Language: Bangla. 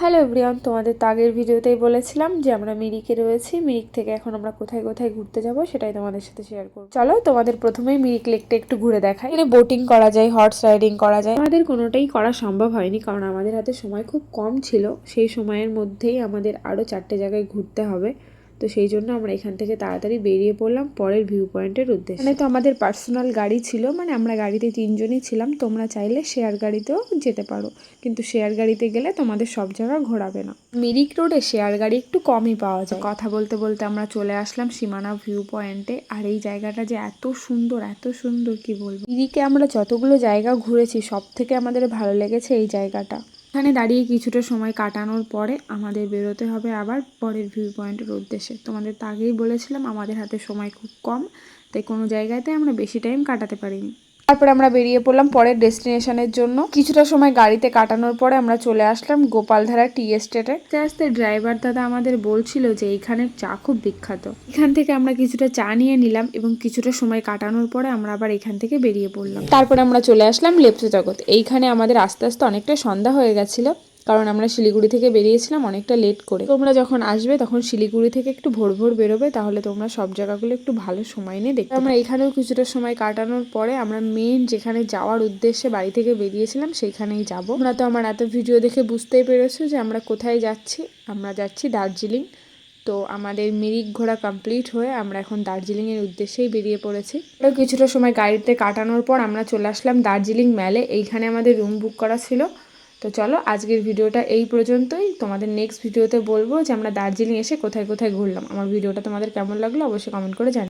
হ্যালো এভরিওয়ান, তোমাদের তো আগের ভিডিওতেই বলেছিলাম যে আমরা মিরিকে রয়েছি। মিরিক থেকে এখন আমরা কোথায় কোথায় ঘুরতে যাব সেটাই তোমাদের সাথে শেয়ার করব। চলো তোমাদের প্রথমেই মিরিক লেকটা একটু ঘুরে দেখাই। এখানে বোটিং করা যায়, হর্স রাইডিং করা যায়। আমাদের কোনোটাই করা সম্ভব হয়নি কারণ আমাদের হাতে সময় খুব কম ছিল। সেই সময়ের মধ্যেই আমাদের আরও 4টে জায়গায় ঘুরতে হবে, তো সেই জন্য আমরা এখান থেকে তাড়াতাড়ি বেরিয়ে পড়লাম পরের ভিউ পয়েন্টের উদ্দেশ্যে। মানে তো আমাদের পার্সোনাল গাড়ি ছিল, মানে আমরা গাড়িতে 3জনই ছিলাম। তোমরা চাইলে শেয়ার গাড়িতেও যেতে পারো, কিন্তু শেয়ার গাড়িতে গেলে তোমাদের সব জায়গা ঘোরাবে না। মিরিক রোডে শেয়ার গাড়ি একটু কমই পাওয়া যায়। কথা বলতে বলতে আমরা চলে আসলাম সীমানা ভিউ পয়েন্টে। আর এই জায়গাটা যে এত সুন্দর কি বলবো। মিরিকে আমরা যতগুলো জায়গা ঘুরেছি সব থেকে আমাদের ভালো লেগেছে এই জায়গাটা। এখানে দাঁড়িয়ে কিছুটা সময় কাটানোর পরে আমাদের বেরোতে হবে আবার পরের ভিউ পয়েন্টের উদ্দেশ্যে। তোমাদের তো আগেই বলেছিলাম আমাদের হাতে সময় খুব কম, তাই কোনো জায়গাতে আমরা বেশি টাইম কাটাতে পারিনি। তারপরে আমরা বেরিয়ে পড়লাম পরের ডেস্টিনেশনের জন্য। কিছুটা সময় গাড়িতে কাটানোর পরে আমরা চলে আসলাম গোপালধারা টি এস্টেটে। আস্তে আস্তে ড্রাইভার দাদা আমাদের বলছিল যে এইখানের চা খুব বিখ্যাত। এখান থেকে আমরা কিছুটা চা নিয়ে নিলাম এবং কিছুটা সময় কাটানোর পরে আমরা আবার এখান থেকে বেরিয়ে পড়লাম। তারপরে আমরা চলে আসলাম লেপ্চা জগৎ। এইখানে আমাদের আস্তে আস্তে অনেকটা সন্ধ্যা হয়ে গেছিল কারণ আমরা শিলিগুড়ি থেকে বেরিয়েছিলাম অনেকটা লেট করে। তোমরা যখন আসবে তখন শিলিগুড়ি থেকে একটু ভোর ভোর বেরোবে, তাহলে তোমরা সব জায়গাগুলো একটু ভালো সময় নিয়ে দেখতে। আমরা এখানেও কিছুটা সময় কাটানোর পরে আমরা মেন যেখানে যাওয়ার উদ্দেশ্যে বাড়ি থেকে বেরিয়েছিলাম সেইখানেই যাব। তোমরা তো আমার এত ভিডিও দেখে বুঝতেই পেরেছো যে আমরা কোথায় যাচ্ছি। আমরা যাচ্ছি দার্জিলিং। তো আমাদের মিরিক ঘোরা কমপ্লিট হয়ে আমরা এখন দার্জিলিংয়ের উদ্দেশ্যেই বেরিয়ে পড়েছি। আরও কিছুটা সময় গাড়িতে কাটানোর পর আমরা চলে আসলাম দার্জিলিং ম্যালে। এইখানে আমাদের রুম বুক করা ছিল। তো চলো আজকের ভিডিওটা এই পর্যন্তই। তোমাদের নেক্সট ভিডিওতে বলবো যে আমরা দার্জিলিং এসে কোথায় কোথায় ঘুরলাম। আমার ভিডিওটা তোমাদের কেমন লাগলো অবশ্যই কমেন্ট করে জানিও।